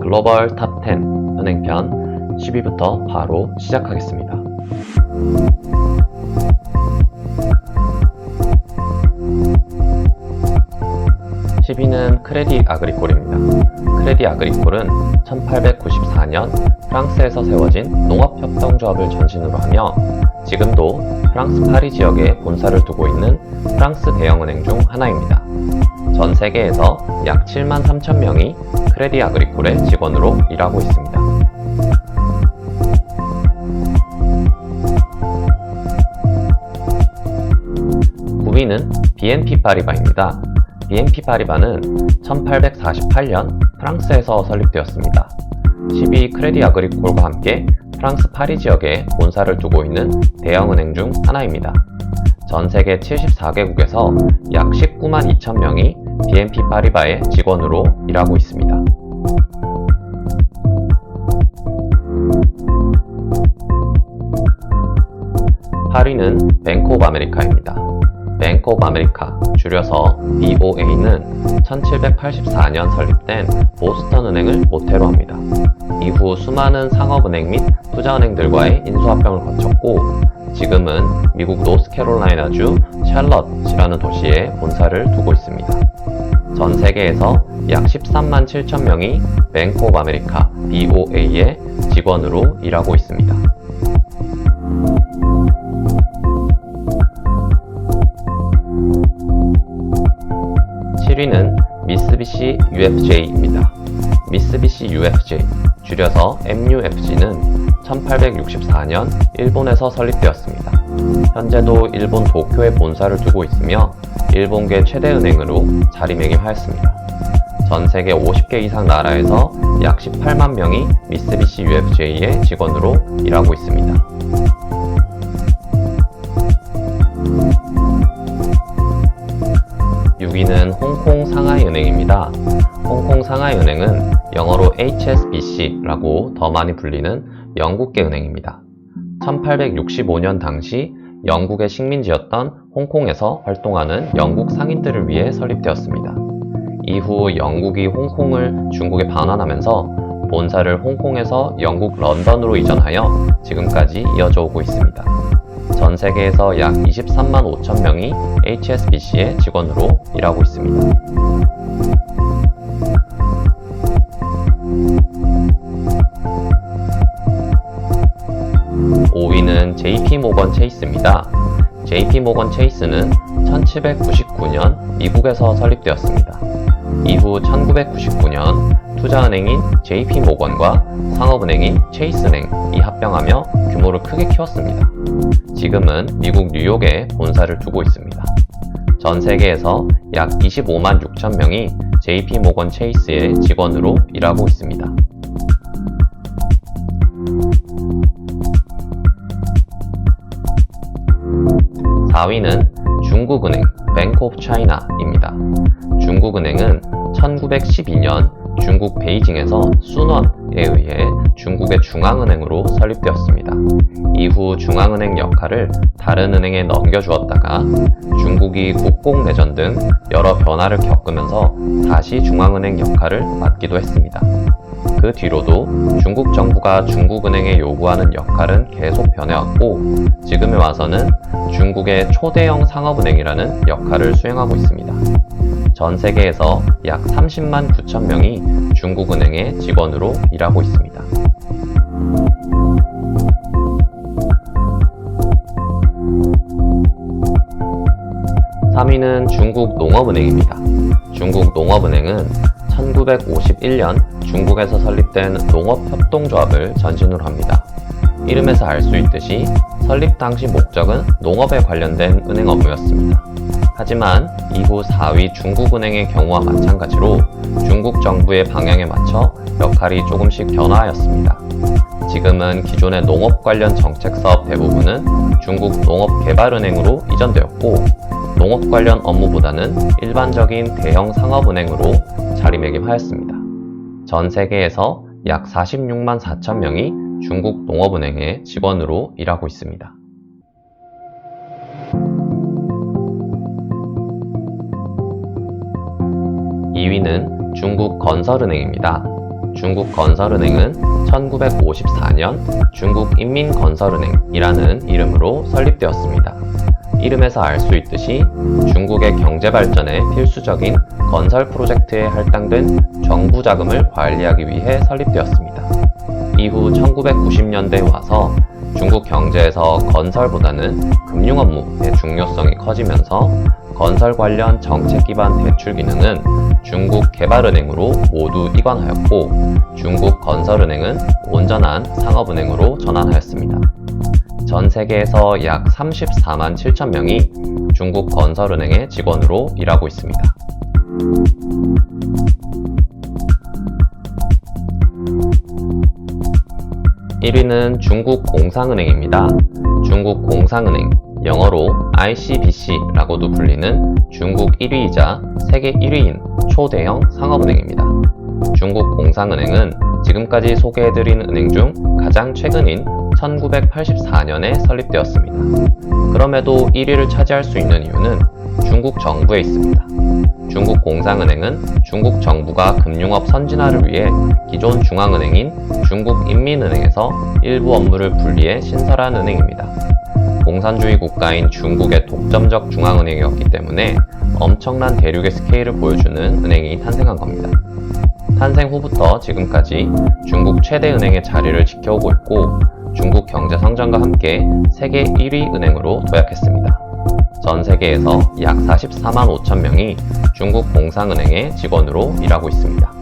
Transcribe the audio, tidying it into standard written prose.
글로벌 탑 10 은행편 10위부터 바로 시작하겠습니다. 10위는 크레디 아그리콜입니다. 크레디 아그리콜은 1894년 프랑스에서 세워진 농업협동조합을 전신으로 하며 지금도 프랑스 파리 지역에 본사를 두고 있는 프랑스 대형은행 중 하나입니다. 전 세계에서 약 7만 3천 명이 크레디 아그리콜의 직원으로 일하고 있습니다. 9위는 BNP 파리바입니다. BNP 파리바는 1848년 프랑스에서 설립되었습니다. 10위 크레디 아그리콜과 함께 프랑스 파리 지역에 본사를 두고 있는 대형은행 중 하나입니다. 전 세계 74개국에서 약 19만 2천 명이 BNP 파리바의 직원으로 일하고 있습니다. 8위는 뱅크 오브 아메리카입니다. 뱅크 오브 아메리카, 줄여서 BOA는 1784년 설립된 보스턴 은행을 모태로 합니다. 이후 수많은 상업은행 및 투자은행들과의 인수합병을 거쳤고 지금은 미국 노스캐롤라이나주 샬럿이라는 도시에 본사를 두고 있습니다. 전 세계에서 약 13만 7천 명이 뱅크 오브 아메리카 BOA의 직원으로 일하고 있습니다. 7위는 미쓰비시 UFJ입니다. 미쓰비시 UFJ, 줄여서 MUFG는 1864년 일본에서 설립되었습니다. 현재도 일본 도쿄에 본사를 두고 있으며 일본계 최대 은행으로 자리매김하였습니다. 전 세계 50개 이상 나라에서 약 18만 명이 미쓰비시 UFJ의 직원으로 일하고 있습니다. 6위는 홍콩 상하이은행입니다. 홍콩 상하이은행은 영어로 HSBC라고 더 많이 불리는 영국계 은행입니다. 1865년 당시 영국의 식민지였던 홍콩에서 활동하는 영국 상인들을 위해 설립되었습니다. 이후 영국이 홍콩을 중국에 반환하면서 본사를 홍콩에서 영국 런던으로 이전하여 지금까지 이어져 오고 있습니다. 전 세계에서 약 23만 5천 명이 HSBC의 직원으로 일하고 있습니다. 5위는 JP모건 체이스입니다. JP모건 체이스는 1799년 미국에서 설립되었습니다. 이후 1999년 투자은행인 JP모건과 상업은행인 체이스은행이 합병하며 규모를 크게 키웠습니다. 지금은 미국 뉴욕에 본사를 두고 있습니다. 전 세계에서 약 25만 6천 명이 JP모건 체이스의 직원으로 일하고 있습니다. 4위는 중국은행 뱅크 오브 차이나입니다. 중국은행은 1912년 중국 베이징에서 순원에 의해 중국의 중앙은행으로 설립되었습니다. 이후 중앙은행 역할을 다른 은행에 넘겨주었다가 중국이 국공내전 등 여러 변화를 겪으면서 다시 중앙은행 역할을 맡기도 했습니다. 그 뒤로도 중국 정부가 중국은행에 요구하는 역할은 계속 변해왔고 지금에 와서는 중국의 초대형 상업은행이라는 역할을 수행하고 있습니다. 전 세계에서 약 30만 9천 명이 중국은행의 직원으로 일하고 있습니다. 3위는 중국 농업은행입니다. 중국 농업은행은 1951년 중국에서 설립된 농업협동조합을 전신으로 합니다. 이름에서 알 수 있듯이 설립 당시 목적은 농업에 관련된 은행 업무였습니다. 하지만 이후 4위 중국은행의 경우와 마찬가지로 중국 정부의 방향에 맞춰 역할이 조금씩 변화하였습니다. 지금은 기존의 농업 관련 정책 사업 대부분은 중국 농업개발은행으로 이전되었고 농업 관련 업무보다는 일반적인 대형 상업은행으로 자리매김하였습니다. 전 세계에서 약 46만 4천 명이 중국 농업은행의 직원으로 일하고 있습니다. 2위는 중국 건설은행입니다. 중국건설은행은 1954년 중국인민건설은행이라는 이름으로 설립되었습니다. 이름에서 알 수 있듯이 중국의 경제 발전에 필수적인 건설 프로젝트에 할당된 정부 자금을 관리하기 위해 설립되었습니다. 이후 1990년대에 와서 중국 경제에서 건설보다는 금융 업무의 중요성이 커지면서 건설 관련 정책 기반 대출 기능은 중국 개발은행으로 모두 이관하였고 중국 건설은행은 온전한 상업은행으로 전환하였습니다. 전 세계에서 약 34만 7천 명이 중국 건설은행의 직원으로 일하고 있습니다. 1위는 중국공상은행입니다. 중국공상은행, 영어로 ICBC라고도 불리는 중국 1위이자 세계 1위인 초대형 상업은행입니다. 중국공상은행은 지금까지 소개해드린 은행 중 가장 최근인 1984년에 설립되었습니다. 그럼에도 1위를 차지할 수 있는 이유는 중국 정부에 있습니다. 중국공상은행은 중국 정부가 금융업 선진화를 위해 기존 중앙은행인 중국인민은행에서 일부 업무를 분리해 신설한 은행입니다. 공산주의 국가인 중국의 독점적 중앙은행이었기 때문에 엄청난 대륙의 스케일을 보여주는 은행이 탄생한 겁니다. 탄생 후부터 지금까지 중국 최대 은행의 자리를 지켜오고 있고 중국 경제 성장과 함께 세계 1위 은행으로 도약했습니다. 전 세계에서 약 44만 5천 명이 중국 공상은행의 직원으로 일하고 있습니다.